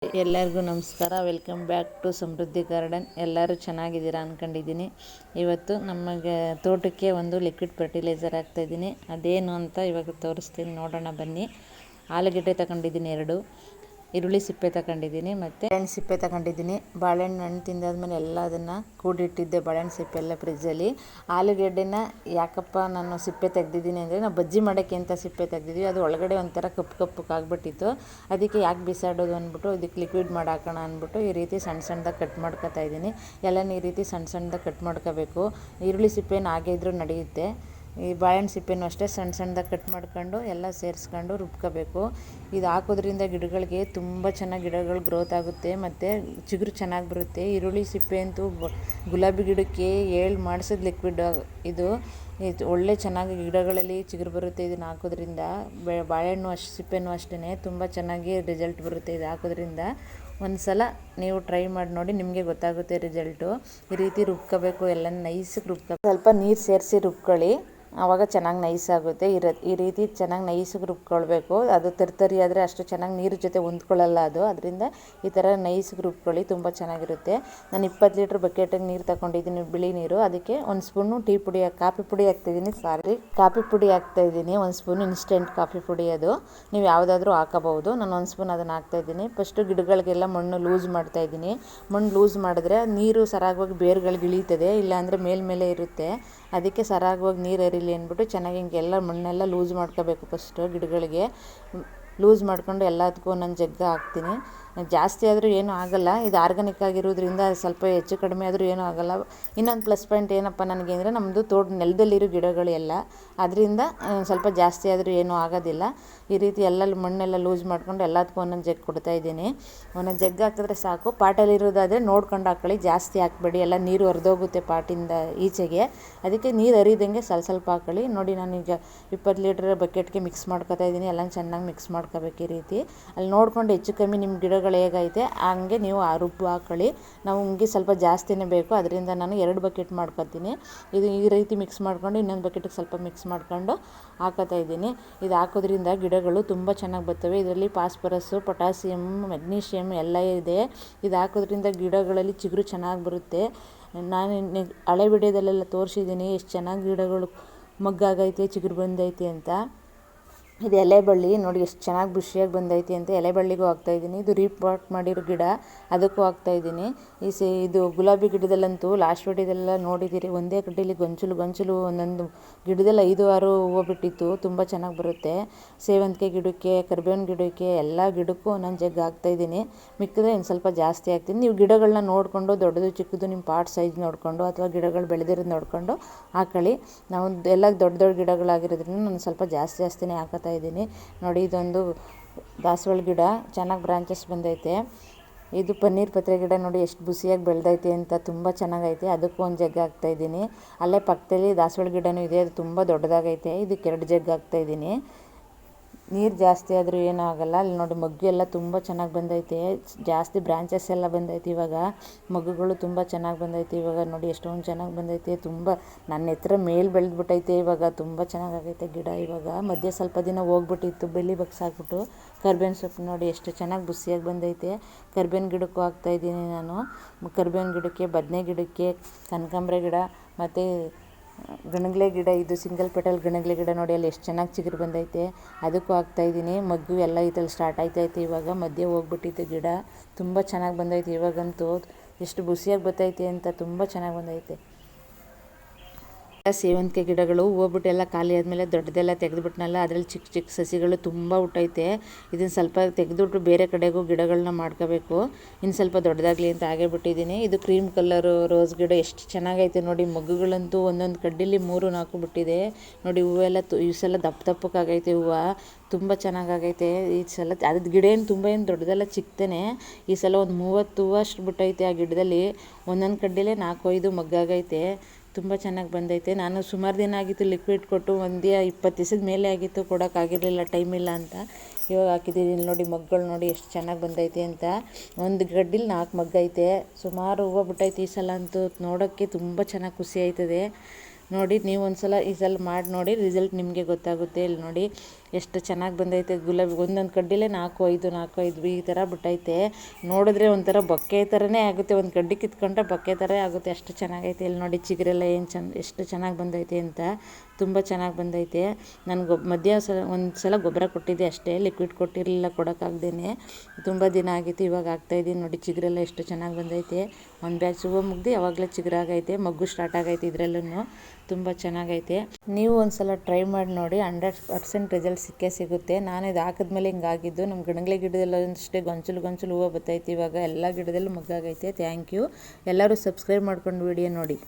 ಎಲ್ಲರಿಗೂ ನಮಸ್ಕಾರ. Welcome back to Samriddhi garden. ಎಲ್ಲರೂ ಚೆನ್ನಾಗಿದ್ದೀರಾ ಅಂದ್ಕೊಂಡಿದ್ದೀನಿ. ಇವತ್ತು ನಮಗೆ ತೋಟಕ್ಕೆ ಒಂದು ಲಿಕ್ವಿಡ್ ಫರ್ಟಿಲೈಸರ್ ಹಾಕ್ತಾಯಿದ್ದೀನಿ. ಅದೇನು ಅಂತ ಇವಾಗ ತೋರಿಸ್ತೀನಿ, ನೋಡೋಣ ಬನ್ನಿ. ಆಲೂಗೆಡ್ಡೆ ತಗೊಂಡಿದ್ದೀನಿ 2, ಈರುಳ್ಳಿ ಸಿಪ್ಪೆ ತಗೊಂಡಿದ್ದೀನಿ, ಮತ್ತು ಬಾಳೆಹಣ್ಣು ಸಿಪ್ಪೆ ತಗೊಂಡಿದ್ದೀನಿ. ಬಾಳೆಹಣ್ಣು ಹಣ್ಣು ತಿಂದಾದ್ಮೇಲೆ ಎಲ್ಲ ಅದನ್ನು ಕೂಡಿಟ್ಟಿದ್ದೆ, ಬಾಳೆಹಣ್ಣು ಸಿಪ್ಪೆ ಎಲ್ಲ ಫ್ರಿಜ್ಜಲ್ಲಿ. ಆಲೂಗೆಡ್ಡೆನ ಯಾಕಪ್ಪ ನಾನು ಸಿಪ್ಪೆ ತೆಗೆದಿದ್ದೀನಿ ಅಂದರೆ, ನಾವು ಬಜ್ಜಿ ಮಾಡೋಕ್ಕೆ ಅಂತ ಸಿಪ್ಪೆ ತೆಗೆದಿದ್ವಿ. ಅದು ಒಳಗಡೆ ಒಂಥರ ಕಪ್ಪು ಆಗಿಬಿಟ್ಟಿತ್ತು. ಅದಕ್ಕೆ ಯಾಕೆ ಬಿಸಾಡೋದು ಅಂದ್ಬಿಟ್ಟು ಇದಕ್ಕೆ ಲಿಕ್ವಿಡ್ ಮಾಡಿ ಹಾಕೋಣ ಅಂದ್ಬಿಟ್ಟು ಈ ರೀತಿ ಸಣ್ಣ ಸಣ್ಣದಾಗಿ ಕಟ್ ಮಾಡ್ಕೊತಾ ಇದ್ದೀನಿ. ಎಲ್ಲನೂ ಈ ರೀತಿ ಸಣ್ಣ ಸಣ್ಣದಾಗಿ ಕಟ್ ಮಾಡ್ಕೋಬೇಕು. ಈರುಳ್ಳಿ ಸಿಪ್ಪೆನ ಹಾಗೆ ಇದ್ರೂ ನಡೆಯುತ್ತೆ. ಈ ಬಾಳೆಹಣ್ಣು ಸಿಪ್ಪೆನೂ ಅಷ್ಟೇ ಸಣ್ಣ ಸಣ್ಣದಾಗಿ ಕಟ್ ಮಾಡ್ಕೊಂಡು ಎಲ್ಲ ಸೇರಿಸ್ಕೊಂಡು ರುಬ್ಕೋಬೇಕು. ಇದು ಹಾಕೋದ್ರಿಂದ ಗಿಡಗಳಿಗೆ ತುಂಬ ಚೆನ್ನಾಗಿ ಗಿಡಗಳು ಗ್ರೋತ್ ಆಗುತ್ತೆ ಮತ್ತು ಚಿಗುರು ಚೆನ್ನಾಗಿ ಬರುತ್ತೆ. ಈರುಳ್ಳಿ ಸಿಪ್ಪೆ ಅಂತೂ ಗುಲಾಬಿ ಗಿಡಕ್ಕೆ 7 ಮಾಡಿಸಿದ ಲಿಕ್ವಿಡ್ ಇದು ಒಳ್ಳೆ ಚೆನ್ನಾಗಿ ಗಿಡಗಳಲ್ಲಿ ಚಿಗುರು ಬರುತ್ತೆ. ಇದನ್ನು ಹಾಕೋದ್ರಿಂದ ಬಾಳೆಹಣ್ಣು ಸಿಪ್ಪೆನೂ ಅಷ್ಟೇ ತುಂಬ ಚೆನ್ನಾಗಿ ರಿಸಲ್ಟ್ ಬರುತ್ತೆ. ಇದು ಹಾಕೋದ್ರಿಂದ ಒಂದು ಸಲ ನೀವು ಟ್ರೈ ಮಾಡಿ ನೋಡಿ, ನಿಮಗೆ ಗೊತ್ತಾಗುತ್ತೆ ರಿಸಲ್ಟು. ಈ ರೀತಿ ರುಬ್ಕೋಬೇಕು, ಎಲ್ಲ ನೈಸಿಗೆ ರುಬ್ಕೋಬೇಕು. ಸ್ವಲ್ಪ ನೀರು ಸೇರಿಸಿ ರುಬ್ಕೊಳ್ಳಿ, ಆವಾಗ ಚೆನ್ನಾಗಿ ನೈಸ್ ಆಗುತ್ತೆ. ಈ ರೀತಿ ಚೆನ್ನಾಗಿ ನೈಸಿಗೆ ರುಬ್ಕೊಳ್ಬೇಕು. ಅದು ತರ್ತರಿ ಆದರೆ ಅಷ್ಟು ಚೆನ್ನಾಗಿ ನೀರು ಜೊತೆ ಹೊಂದ್ಕೊಳ್ಳಲ್ಲ ಅದು. ಅದರಿಂದ ಈ ಥರ ನೈಸಿಗೆ ರುಬ್ಕೊಳ್ಳಿ, ತುಂಬ ಚೆನ್ನಾಗಿರುತ್ತೆ. ನಾನು 20 ಲೀಟ್ರ್ ಬಕೆಟಿಗೆ ನೀರು ತಗೊಂಡಿದ್ದೀನಿ, ಬಿಳಿ ನೀರು. ಅದಕ್ಕೆ 1 ಸ್ಪೂನು ಕಾಫಿ ಪುಡಿ ಹಾಕ್ತಾಯಿದ್ದೀನಿ. ಕಾಫಿ ಪುಡಿ ಹಾಕ್ತಾಯಿದ್ದೀನಿ, 1 ಸ್ಪೂನು ಇನ್ಸ್ಟೆಂಟ್ ಕಾಫಿ ಪುಡಿ. ಅದು ನೀವು ಯಾವುದಾದ್ರೂ ಹಾಕೋಬಹುದು. ನಾನು 1 ಸ್ಪೂನ್ ಅದನ್ನು ಹಾಕ್ತಾಯಿದ್ದೀನಿ. ಫಸ್ಟು ಗಿಡಗಳಿಗೆಲ್ಲ ಮಣ್ಣು ಲೂಸ್ ಮಾಡ್ತಾಯಿದ್ದೀನಿ. ಮಣ್ಣು ಲೂಸ್ ಮಾಡಿದ್ರೆ ನೀರು ಸರಾಗವಾಗಿ ಬೇರುಗಳಿಗೆ ಇಳೀತದೆ, ಇಲ್ಲಾಂದರೆ ಮೇಲ್ಮೇಲೆ ಇರುತ್ತೆ. ಅದಕ್ಕೆ ಸರಾಗವಾಗಿ ನೀರು ಹರಿಲಿ ಅಂದ್ಬಿಟ್ಟು ಚೆನ್ನಾಗಿ ಹಿಂಗೆಲ್ಲ ಮಣ್ಣೆಲ್ಲ ಲೂಸ್ ಮಾಡ್ಕೋಬೇಕು. ಫಸ್ಟು ಗಿಡಗಳಿಗೆ ಲೂಸ್ ಮಾಡ್ಕೊಂಡು ಎಲ್ಲದಕ್ಕೂ ಒಂದೊಂದು ಜಗ್ಗ ಹಾಕ್ತೀನಿ. ಜಾಸ್ತಿ ಆದರೂ ಏನೂ ಆಗೋಲ್ಲ, ಇದು ಆರ್ಗಾನಿಕ್ ಆಗಿರೋದ್ರಿಂದ ಸ್ವಲ್ಪ ಹೆಚ್ಚು ಕಡಿಮೆ ಆದರೂ ಏನೂ ಆಗೋಲ್ಲ. ಇನ್ನೊಂದು ಪ್ಲಸ್ ಪಾಯಿಂಟ್ ಏನಪ್ಪ ನನಗೆ ಅಂದರೆ, ನಮ್ಮದು ನೆಲದಲ್ಲಿರೋ ಗಿಡಗಳು ಎಲ್ಲ, ಅದರಿಂದ ಸ್ವಲ್ಪ ಜಾಸ್ತಿ ಆದರೂ ಏನೂ ಆಗೋದಿಲ್ಲ. ಈ ರೀತಿ ಎಲ್ಲ ಮಣ್ಣೆಲ್ಲ ಲೂಸ್ ಮಾಡ್ಕೊಂಡು ಎಲ್ಲದಕ್ಕೂ ಒಂದೊಂದು ಜಗ್ ಕೊಡ್ತಾಯಿದ್ದೀನಿ. ಒಂದೊಂದು ಜಗ್ ಹಾಕಿದ್ರೆ ಸಾಕು. ಪಾಟಲ್ಲಿರೋದಾದರೆ ನೋಡ್ಕೊಂಡು ಹಾಕ್ಕೊಳ್ಳಿ, ಜಾಸ್ತಿ ಹಾಕ್ಬೇಡಿ, ಎಲ್ಲ ನೀರು ಹರಿದೋಗುತ್ತೆ ಪಾಟಿಂದ ಈಚೆಗೆ. ಅದಕ್ಕೆ ನೀರು ಹರಿದಂಗೆ ಸ್ವಲ್ಪ ಹಾಕ್ಕೊಳ್ಳಿ. ನೋಡಿ, ನಾನೀಗ 20 ಲೀಟ್ರ್ ಬಕೆಟ್ಗೆ ಮಿಕ್ಸ್ ಮಾಡ್ಕೊತಾ ಇದ್ದೀನಿ. ಎಲ್ಲ ಚೆನ್ನಾಗಿ ಮಿಕ್ಸ್ ಮಾಡ್ಕೋಬೇಕು. ಈ ರೀತಿ ಅಲ್ಲಿ ನೋಡ್ಕೊಂಡು ಹೆಚ್ಚು ಕಮ್ಮಿ ನಿಮ್ಮ ಗಿಡಗಳು ಹೇಗೈತೆ ಹಂಗೆ ನೀವು ಆ ರುಬ್ಬು ಹಾಕ್ಕೊಳ್ಳಿ. ನಾವು ಹಿಂಗೆ ಸ್ವಲ್ಪ ಜಾಸ್ತಿನೇ ಬೇಕು, ಅದರಿಂದ ನಾನು 2 ಬಕೆಟ್ ಮಾಡ್ಕೊತೀನಿ. ಇದು ಈ ರೀತಿ ಮಿಕ್ಸ್ ಮಾಡ್ಕೊಂಡು ಇನ್ನೊಂದು ಬಕೆಟಿಗೆ ಸ್ವಲ್ಪ ಮಿಕ್ಸ್ ಮಾಡ್ಕೊಂಡು ಹಾಕೋತಾ ಇದ್ದೀನಿ. ಇದು ಹಾಕೋದ್ರಿಂದ ಗಿಡಗಳು ತುಂಬ ಚೆನ್ನಾಗಿ ಬರ್ತವೆ. ಇದರಲ್ಲಿ ಫಾಸ್ಫರಸ್ಸು, ಪೊಟ್ಯಾಸಿಯಮ್, ಮೆಗ್ನೀಷಿಯಮ್ ಎಲ್ಲ ಇದೆ. ಇದು ಹಾಕೋದ್ರಿಂದ ಗಿಡಗಳಲ್ಲಿ ಚಿಗುರು ಚೆನ್ನಾಗಿ ಬರುತ್ತೆ. ನಾನು ಹಳೆ ವಿಡಿಯೋದಲ್ಲೆಲ್ಲ ತೋರಿಸಿದ್ದೀನಿ ಎಷ್ಟು ಚೆನ್ನಾಗಿ ಗಿಡಗಳು ಮಗ್ಗಾಗೈತೆ, ಚಿಗುರು ಬಂದೈತೆ ಅಂತ. ಇದು ಎಲೆ ಬಳ್ಳಿ ನೋಡಿ ಎಷ್ಟು ಚೆನ್ನಾಗಿ ಬುಷಿಯಾಗಿ ಬಂದೈತಿ ಅಂತ. ಎಲೆ ಬಳ್ಳಿಗೂ ಹಾಕ್ತಾಯಿದ್ದೀನಿ. ಇದು ರೀಪಾಟ್ ಮಾಡಿರೋ ಗಿಡ, ಅದಕ್ಕೂ ಹಾಕ್ತಾಯಿದ್ದೀನಿ. ಇದು ಗುಲಾಬಿ ಗಿಡದಲ್ಲಂತೂ ಲಾಸ್ಟ್ ವಿಡಿಯೋದೆಲ್ಲ ನೋಡಿದ್ದೀರಿ, ಒಂದೇ ಕಡ್ಡಿಲಿ ಗೊಂಚಲು ಒಂದೊಂದು ಗಿಡದಲ್ಲಿ 5-6 ಹೂವು ಬಿಟ್ಟಿತ್ತು. ತುಂಬ ಚೆನ್ನಾಗಿ ಬರುತ್ತೆ. ಸೇವಂತಿಗೆ ಗಿಡಕ್ಕೆ, ಕರಿಬೇವಿನ ಗಿಡಕ್ಕೆ, ಎಲ್ಲ ಗಿಡಕ್ಕೂ ಒಂದೊಂದು ಜಗ್ ಹಾಕ್ತಾಯಿದ್ದೀನಿ. ಮಿಕ್ಕಿದ್ರೆ ಇನ್ನು ಸ್ವಲ್ಪ ಜಾಸ್ತಿ ಹಾಕ್ತೀನಿ. ನೀವು ಗಿಡಗಳನ್ನ ನೋಡಿಕೊಂಡು ದೊಡ್ಡದು ಚಿಕ್ಕದು ನಿಮ್ಮ ಪಾಟ್ ಸೈಜ್ ನೋಡಿಕೊಂಡು ಅಥವಾ ಗಿಡಗಳು ಬೆಳೆದಿರೋದು ನೋಡಿಕೊಂಡು ಹಾಕೊಳ್ಳಿ. ನಾವು ಎಲ್ಲ ದೊಡ್ಡ ಗಿಡಗಳಾಗಿರೋದ್ರಿಂದ ನಾನು ಸ್ವಲ್ಪ ಜಾಸ್ತಿನೇ ಹಾಕೋತಾ ಇದ್ದೀನಿ. ನೋಡಿ, ಇದೊಂದು ದಾಸವಾಳ ಗಿಡ ಚೆನ್ನಾಗಿ ಬ್ರಾಂಚಸ್ ಬಂದೈತೆ. ಇದು ಪನ್ನೀರ್ ಪತ್ರೆ ಗಿಡ ನೋಡಿ ಎಷ್ಟು ಬುಸಿಯಾಗಿ ಬೆಳೆದೈತೆ ಅಂತ, ತುಂಬ ಚೆನ್ನಾಗೈತೆ. ಅದಕ್ಕೂ ಒಂದು ಜಗ್ ಹಾಕ್ತಾಯಿದ್ದೀನಿ. ಅಲ್ಲೇ ಪಕ್ಕದಲ್ಲಿ ದಾಸವಾಳ ಗಿಡನೂ ಇದೆ, ಅದು ತುಂಬ ದೊಡ್ಡದಾಗೈತೆ. ಇದಕ್ಕೆ 2 ಜಗ್ ಹಾಕ್ತಾಯಿದ್ದೀನಿ. ನೀರು ಜಾಸ್ತಿ ಆದರೂ ಏನೂ ಆಗೋಲ್ಲ. ಅಲ್ಲಿ ನೋಡಿ ಮಗ್ಗು ಎಲ್ಲ ತುಂಬ ಚೆನ್ನಾಗಿ ಬಂದೈತೆ, ಜಾಸ್ತಿ ಬ್ರಾಂಚಸ್ ಎಲ್ಲ ಬಂದೈತೆ. ಇವಾಗ ಮಗ್ಗುಗಳು ತುಂಬ ಚೆನ್ನಾಗಿ ಬಂದೈತೆ. ಇವಾಗ ನೋಡಿ ಎಷ್ಟೊಂದು ಚೆನ್ನಾಗಿ ಬಂದೈತೆ. ತುಂಬ ನನ್ನ ಎತ್ತರ ಮೇಲೆ ಬೆಳೆದ್ಬಿಟ್ಟೈತೆ. ಇವಾಗ ತುಂಬ ಚೆನ್ನಾಗೈತೆ ಗಿಡ. ಇವಾಗ ಮಧ್ಯೆ ಸ್ವಲ್ಪ ದಿನ ಹೋಗ್ಬಿಟ್ಟಿತ್ತು, ಬೆಲ್ಲಿ ಬಗ್ಸಾಕ್ಬಿಟ್ಟು. ಕರ್ಬೇವಿನ ಸೊಪ್ಪು ನೋಡಿ ಎಷ್ಟು ಚೆನ್ನಾಗಿ ಬುಸಿಯಾಗಿ ಬಂದೈತೆ. ಕರ್ಬೇವಿನ ಗಿಡಕ್ಕೂ ಹಾಕ್ತಾಯಿದ್ದೀನಿ ನಾನು. ಕರ್ಬೇವಿನ ಗಿಡಕ್ಕೆ, ಬದನೆ ಗಿಡಕ್ಕೆ, ಕನಕಾಂಬರ ಗಿಡ ಮತ್ತು ಗಣಗ್ಲೆ ಗಿಡ, ಇದು ಸಿಂಗಲ್ ಪೆಟಲ್ ಗಣಗ್ಲೆ ಗಿಡ ನೋಡಿ ಅಲ್ಲಿ ಎಷ್ಟು ಚೆನ್ನಾಗಿ ಚಿಗುರು ಬಂದೈತೆ. ಅದಕ್ಕೂ ಹಾಕ್ತಾಯಿದ್ದೀನಿ. ಮಗ್ಗು ಎಲ್ಲ ಇದ್ರಲ್ಲಿ ಸ್ಟಾರ್ಟ್ ಆಯ್ತೈತೆ. ಇವಾಗ ಮಧ್ಯೆ ಹೋಗ್ಬಿಟ್ಟಿತ್ತು ಗಿಡ, ತುಂಬ ಚೆನ್ನಾಗಿ ಬಂದೈತೆ. ಇವಾಗಂತೂ ಎಷ್ಟು ಬುಸಿಯಾಗಿ ಬರ್ತೈತೆ ಅಂತ, ತುಂಬ ಚೆನ್ನಾಗಿ ಬಂದೈತೆ. ಸೇವಂತಿಗೆ ಗಿಡಗಳು ಹೂವು ಎಲ್ಲ ಖಾಲಿ ಆದಮೇಲೆ ದೊಡ್ಡದೆಲ್ಲ ತೆಗೆದುಬಿಟ್ನಲ್ಲ, ಅದರಲ್ಲಿ ಚಿಕ್ಕ ಸಸಿಗಳು ತುಂಬ ಹುಟ್ಟೈತೆ. ಇದನ್ನು ಸ್ವಲ್ಪ ತೆಗೆದುಬಿಟ್ಟು ಬೇರೆ ಕಡೆಗೂ ಗಿಡಗಳನ್ನ ಮಾಡ್ಕೋಬೇಕು. ಇನ್ನು ಸ್ವಲ್ಪ ದೊಡ್ಡದಾಗಲಿ ಅಂತ ಹಾಗೆ ಬಿಟ್ಟಿದ್ದೀನಿ. ಇದು ಕ್ರೀಮ್ ಕಲರು ರೋಸ್ ಗಿಡ ಎಷ್ಟು ಚೆನ್ನಾಗೈತೆ ನೋಡಿ. ಮಗ್ಗುಗಳಂತೂ ಒಂದೊಂದು ಕಡ್ಡಿಲಿ 3-4 ಬಿಟ್ಟಿದೆ ನೋಡಿ. ಹೂವೆಲ್ಲ ಈ ಸಲ ದಪ್ಪಕ್ಕಾಗೈತೆ. ಹೂವು ತುಂಬ ಚೆನ್ನಾಗೈತೆ ಈ ಸಲ. ಅದ್ರ ಗಿಡ ಏನು ತುಂಬ ದೊಡ್ಡದೆಲ್ಲ, ಚಿಕ್ಕದೇನೆ. ಈ ಸಲ ಒಂದು 30 ಹೂವು ಅಷ್ಟು ಬಿಟ್ಟೈತೆ ಆ ಗಿಡದಲ್ಲಿ. ಒಂದೊಂದು ಕಡ್ಡಿಲೇ 4-5 ಮಗ್ಗಾಗೈತೆ. ತುಂಬ ಚೆನ್ನಾಗಿ ಬಂದೈತೆ. ನಾನು ಸುಮಾರು ದಿನ ಆಗಿತ್ತು ಲಿಕ್ವಿಡ್ ಕೊಟ್ಟು, 20 ದಿವಸದ ಮೇಲೆ ಆಗಿತ್ತು, ಕೊಡೋಕ್ಕಾಗಿರಲಿಲ್ಲ, ಟೈಮ್ ಇಲ್ಲ ಅಂತ. ಇವಾಗ ಹಾಕಿದ್ದೀನಿ ನೋಡಿ. ಮಗ್ಗಳು ನೋಡಿ ಎಷ್ಟು ಚೆನ್ನಾಗಿ ಬಂದೈತೆ ಅಂತ. ಒಂದು ಗಡ್ಡಿಲಿ 4 ಮಗ್ಗೈತೆ. ಸುಮಾರು ಹೂವು ಬಿಟ್ಟೈತೆ ಈ ಸಲ ಅಂತೂ. ನೋಡೋಕ್ಕೆ ತುಂಬ ಚೆನ್ನಾಗಿ ಖುಷಿ ಆಯ್ತದೆ ನೋಡಿ. ನೀವು ಒಂದು ಸಲ ಈ ಸಲ ಮಾಡಿ ನೋಡಿ, ರಿಸಲ್ಟ್ ನಿಮಗೆ ಗೊತ್ತಾಗುತ್ತೆ. ಇಲ್ಲಿ ನೋಡಿ ಎಷ್ಟು ಚೆನ್ನಾಗಿ ಬಂದೈತೆ ಗುಲಾಬಿ. ಒಂದೊಂದು ಕಡ್ಡಿಲೇ 4-5 ಈ ಥರ ಬಿಟ್ಟೈತೆ. ನೋಡಿದ್ರೆ ಒಂಥರ ಬೊಕ್ಕೆ ಥರನೇ ಆಗುತ್ತೆ, ಒಂದು ಕಡ್ಡಿ ಕಿತ್ಕೊಂಡ್ರೆ ಬೊಕ್ಕೆ ಥರ ಆಗುತ್ತೆ, ಅಷ್ಟು ಚೆನ್ನಾಗೈತೆ. ಇಲ್ಲಿ ನೋಡಿ ಚಿಗುರೆಲ್ಲ ಎಷ್ಟು ಚೆನ್ನಾಗಿ ಬಂದೈತೆ ಅಂತ, ತುಂಬ ಚೆನ್ನಾಗಿ ಬಂದೈತೆ. ನಾನು ಮಧ್ಯ ಒಂದು ಸಲ ಗೊಬ್ಬರ ಕೊಟ್ಟಿದ್ದೆ ಅಷ್ಟೇ, ಲಿಕ್ವಿಡ್ ಕೊಟ್ಟಿರಲಿಲ್ಲ, ಕೊಡೋಕ್ಕಾಗ್ದೇ. ತುಂಬ ದಿನ ಆಗಿತ್ತು, ಇವಾಗ ಆಗ್ತಾಯಿದ್ದೀನಿ ನೋಡಿ. ಚಿಗುರೆಲ್ಲ ಎಷ್ಟು ಚೆನ್ನಾಗಿ ಬಂದೈತೆ. ಒಂದು ಬ್ಯಾಚ್ ಹೂವು ಮುಗ್ದು ಯಾವಾಗಲೇ ಚಿಗುರಾಗೈತೆ, ಮಗ್ಗು ಸ್ಟಾರ್ಟ್ ಆಗೈತೆ ಇದರಲ್ಲೂ. ತುಂಬ ಚೆನ್ನಾಗೈತೆ. ನೀವು ಒಂದು ಸಲ ಟ್ರೈ ಮಾಡಿ ನೋಡಿ, 100% ರಿಸಲ್ಟ್ ಸಿಗುತ್ತೆ. ನಾನು ಇದು ಹಾಕಿದ್ಮೇಲೆ ಹಿಂಗಾಗಿದ್ದು. ನಮ್ಮ ಗಣಗಲೆ ಗಿಡದಲ್ಲೂ ಅಷ್ಟೇ ಗೊಂಚಲು ಹೂವು ಬರ್ತೈತೆ. ಇವಾಗ ಎಲ್ಲ ಗಿಡದಲ್ಲೂ ಮಗ್ಗಾಗೈತೆ. Thank you. ಎಲ್ಲರೂ ಸಬ್ಸ್ಕ್ರೈಬ್ ಮಾಡ್ಕೊಂಡು ವಿಡಿಯೋ ನೋಡಿ.